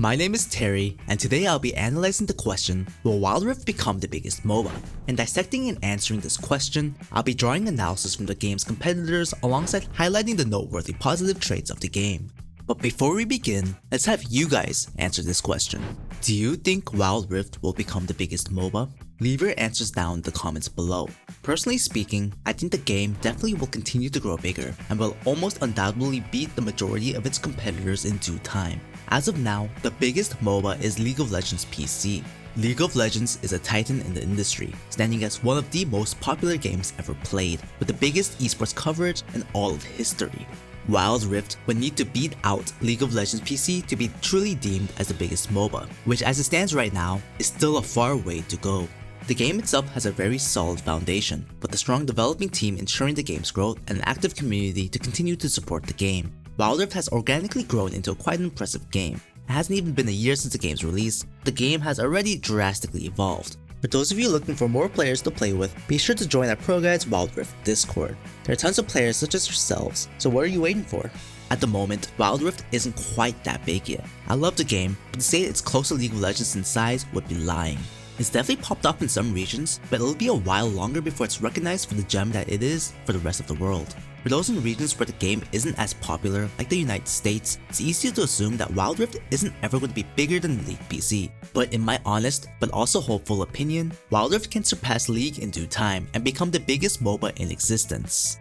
My name is Terry, and today I'll be analyzing the question, will Wild Rift become the biggest MOBA? In dissecting and answering this question, I'll be drawing analysis from the game's competitors alongside highlighting the noteworthy positive traits of the game. But before we begin, let's have you guys answer this question. Do you think Wild Rift will become the biggest MOBA? Leave your answers down in the comments below. Personally speaking, I think the game definitely will continue to grow bigger and will almost undoubtedly beat the majority of its competitors in due time. As of now, the biggest MOBA is League of Legends PC. League of Legends is a titan in the industry, standing as one of the most popular games ever played, with the biggest esports coverage in all of history. Wild Rift would need to beat out League of Legends PC to be truly deemed as the biggest MOBA, which as it stands right now, is still a far way to go. The game itself has a very solid foundation, with a strong developing team ensuring the game's growth and an active community to continue to support the game. Wild Rift has organically grown into a quite impressive game. It hasn't even been a year since the game's release, the game has already drastically evolved. For those of you looking for more players to play with, be sure to join our Pro Guides Wild Rift Discord. There are tons of players such as yourselves, so what are you waiting for? At the moment, Wild Rift isn't quite that big yet. I love the game, but to say it's close to League of Legends in size would be lying. It's definitely popped up in some regions, but it'll be a while longer before it's recognized for the gem that it is for the rest of the world. For those in regions where the game isn't as popular, like the United States, it's easy to assume that Wild Rift isn't ever going to be bigger than League PC. But in my honest, but also hopeful opinion, Wild Rift can surpass League in due time and become the biggest MOBA in existence.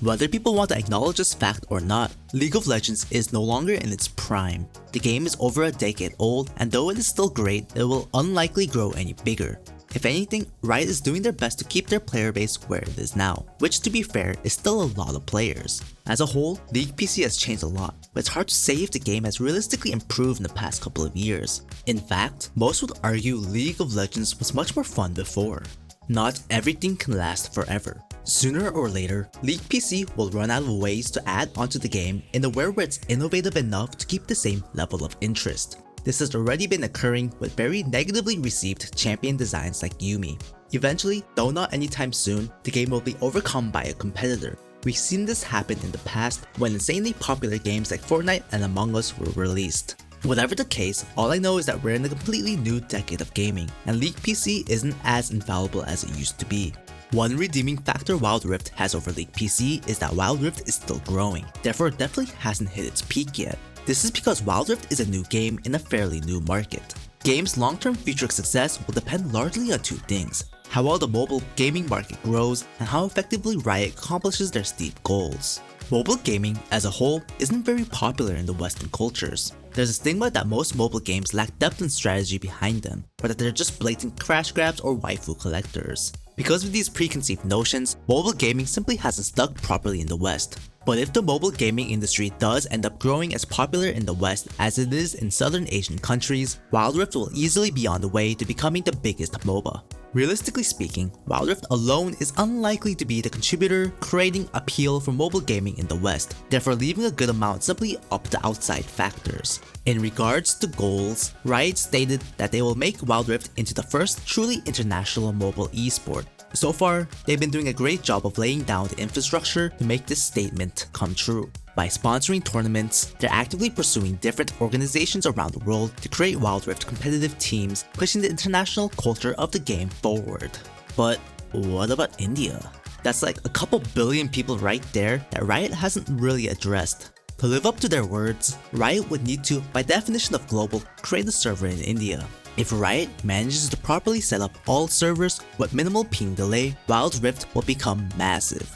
Whether people want to acknowledge this fact or not, League of Legends is no longer in its prime. The game is over a decade old, and though it is still great, it will unlikely grow any bigger. If anything, Riot is doing their best to keep their player base where it is now, which to be fair is still a lot of players. As a whole, League PC has changed a lot, but it's hard to say if the game has realistically improved in the past couple of years. In fact, most would argue League of Legends was much more fun before. Not everything can last forever. Sooner or later, League PC will run out of ways to add onto the game in a way where it's innovative enough to keep the same level of interest. This has already been occurring with very negatively received champion designs like Yuumi. Eventually, though not anytime soon, the game will be overcome by a competitor. We've seen this happen in the past when insanely popular games like Fortnite and Among Us were released. Whatever the case, all I know is that we're in a completely new decade of gaming, and League PC isn't as infallible as it used to be. One redeeming factor Wild Rift has over League PC is that Wild Rift is still growing, therefore it definitely hasn't hit its peak yet. This is because Wild Rift is a new game in a fairly new market. Game's long-term future success will depend largely on two things: how well the mobile gaming market grows and how effectively Riot accomplishes their steep goals. Mobile gaming, as a whole, isn't very popular in the Western cultures. There's a stigma that most mobile games lack depth and strategy behind them, or that they're just blatant crash grabs or waifu collectors. Because of these preconceived notions, mobile gaming simply hasn't stuck properly in the West. But if the mobile gaming industry does end up growing as popular in the West as it is in Southern Asian countries, Wild Rift will easily be on the way to becoming the biggest MOBA. Realistically speaking, Wild Rift alone is unlikely to be the contributor creating appeal for mobile gaming in the West, therefore leaving a good amount simply up to outside factors. In regards to goals, Riot stated that they will make Wild Rift into the first truly international mobile esport. So far, they've been doing a great job of laying down the infrastructure to make this statement come true. By sponsoring tournaments, they're actively pursuing different organizations around the world to create Wild Rift competitive teams, pushing the international culture of the game forward. But what about India? That's like a couple billion people right there that Riot hasn't really addressed. To live up to their words, Riot would need to, by definition of global, create a server in India. If Riot manages to properly set up all servers with minimal ping delay, Wild Rift will become massive.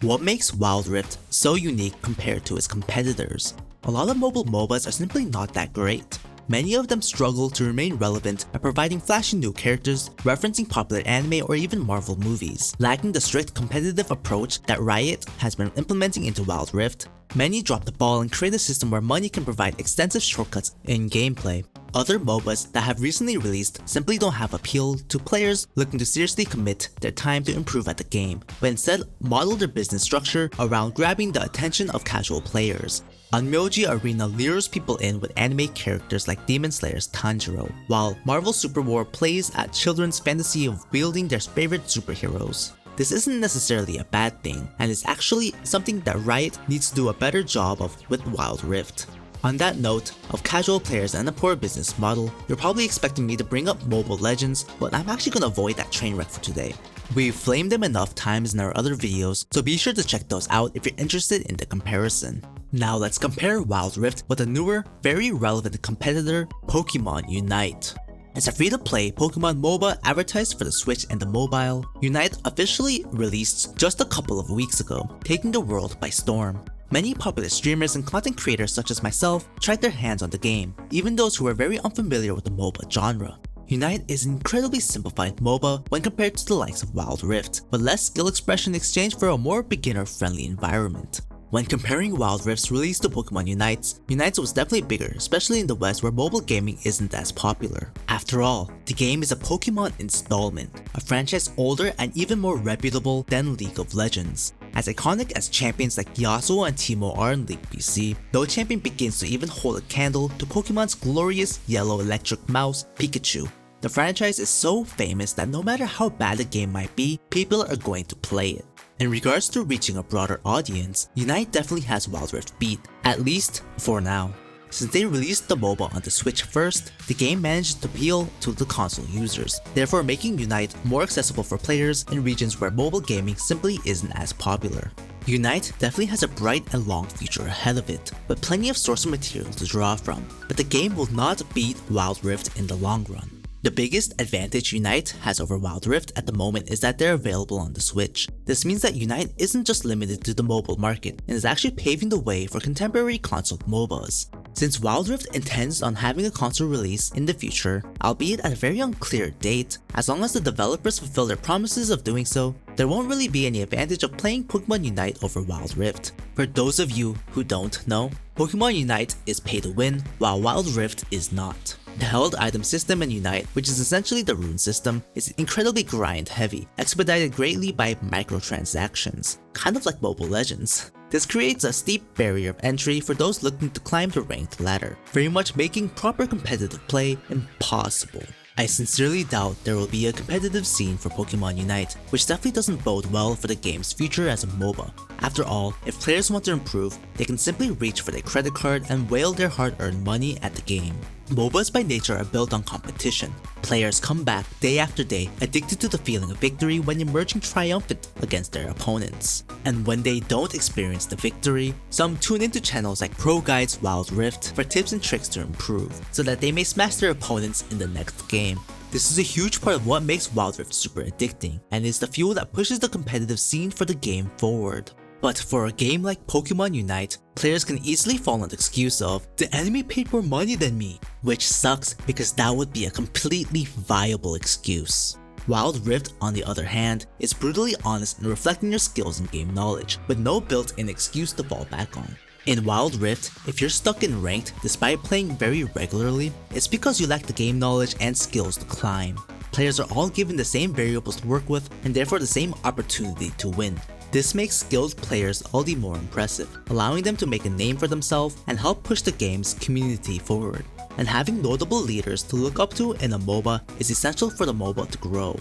What makes Wild Rift so unique compared to its competitors? A lot of mobile MOBAs are simply not that great. Many of them struggle to remain relevant by providing flashy new characters, referencing popular anime or even Marvel movies. Lacking the strict competitive approach that Riot has been implementing into Wild Rift, many drop the ball and create a system where money can provide extensive shortcuts in gameplay. Other MOBAs that have recently released simply don't have appeal to players looking to seriously commit their time to improve at the game, but instead model their business structure around grabbing the attention of casual players. Onmyoji Arena lures people in with anime characters like Demon Slayer's Tanjiro, while Marvel Super War plays at children's fantasy of wielding their favorite superheroes. This isn't necessarily a bad thing, and it's actually something that Riot needs to do a better job of with Wild Rift. On that note of casual players and a poor business model, you're probably expecting me to bring up Mobile Legends, but I'm actually gonna avoid that train wreck for today. We've flamed them enough times in our other videos, so be sure to check those out if you're interested in the comparison. Now let's compare Wild Rift with a newer, very relevant competitor, Pokemon Unite. As a free-to-play Pokemon MOBA advertised for the Switch and the mobile, Unite officially released just a couple of weeks ago, taking the world by storm. Many popular streamers and content creators such as myself tried their hands on the game, even those who were very unfamiliar with the MOBA genre. Unite is an incredibly simplified MOBA when compared to the likes of Wild Rift, with less skill expression in exchange for a more beginner-friendly environment. When comparing Wild Rift's release to Pokemon Unite's was definitely bigger, especially in the West where mobile gaming isn't as popular. After all, the game is a Pokemon installment, a franchise older and even more reputable than League of Legends. As iconic as champions like Yasuo and Teemo are in League BC, no champion begins to even hold a candle to Pokemon's glorious yellow electric mouse, Pikachu. The franchise is so famous that no matter how bad the game might be, people are going to play it. In regards to reaching a broader audience, Unite definitely has Wild Rift beat, at least for now. Since they released the MOBA on the Switch first, the game managed to appeal to the console users, therefore making Unite more accessible for players in regions where mobile gaming simply isn't as popular. Unite definitely has a bright and long future ahead of it, with plenty of source material to draw from, but the game will not beat Wild Rift in the long run. The biggest advantage Unite has over Wild Rift at the moment is that they're available on the Switch. This means that Unite isn't just limited to the mobile market and is actually paving the way for contemporary console MOBAs. Since Wild Rift intends on having a console release in the future, albeit at a very unclear date, as long as the developers fulfill their promises of doing so, there won't really be any advantage of playing Pokemon Unite over Wild Rift. For those of you who don't know, Pokemon Unite is pay to win, while Wild Rift is not. The held item system in Unite, which is essentially the rune system, is incredibly grind heavy, expedited greatly by microtransactions, kind of like Mobile Legends. This creates a steep barrier of entry for those looking to climb the ranked ladder, very much making proper competitive play impossible. I sincerely doubt there will be a competitive scene for Pokemon Unite, which definitely doesn't bode well for the game's future as a MOBA. After all, if players want to improve, they can simply reach for their credit card and whale their hard-earned money at the game. MOBAs by nature are built on competition. Players come back day after day, addicted to the feeling of victory when emerging triumphant against their opponents. And when they don't experience the victory, some tune into channels like Pro Guides Wild Rift for tips and tricks to improve, so that they may smash their opponents in the next game. This is a huge part of what makes Wild Rift super addicting, and is the fuel that pushes the competitive scene for the game forward. But for a game like Pokemon Unite, players can easily fall on the excuse of, "The enemy paid more money than me," which sucks because that would be a completely viable excuse. Wild Rift, on the other hand, is brutally honest in reflecting your skills and game knowledge, with no built-in excuse to fall back on. In Wild Rift, if you're stuck in ranked despite playing very regularly, it's because you lack the game knowledge and skills to climb. Players are all given the same variables to work with, and therefore the same opportunity to win. This makes skilled players all the more impressive, allowing them to make a name for themselves and help push the game's community forward. And having notable leaders to look up to in a MOBA is essential for the MOBA to grow.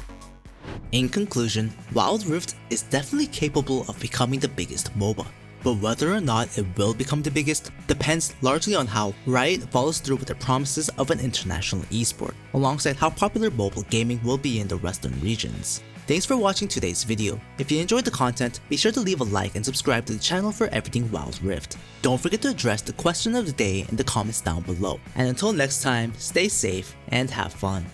In conclusion, Wild Rift is definitely capable of becoming the biggest MOBA, but whether or not it will become the biggest depends largely on how Riot follows through with their promises of an international esport, alongside how popular mobile gaming will be in the Western regions. Thanks for watching today's video. If you enjoyed the content, be sure to leave a like and subscribe to the channel for everything Wild Rift. Don't forget to address the question of the day in the comments down below. And until next time, stay safe and have fun.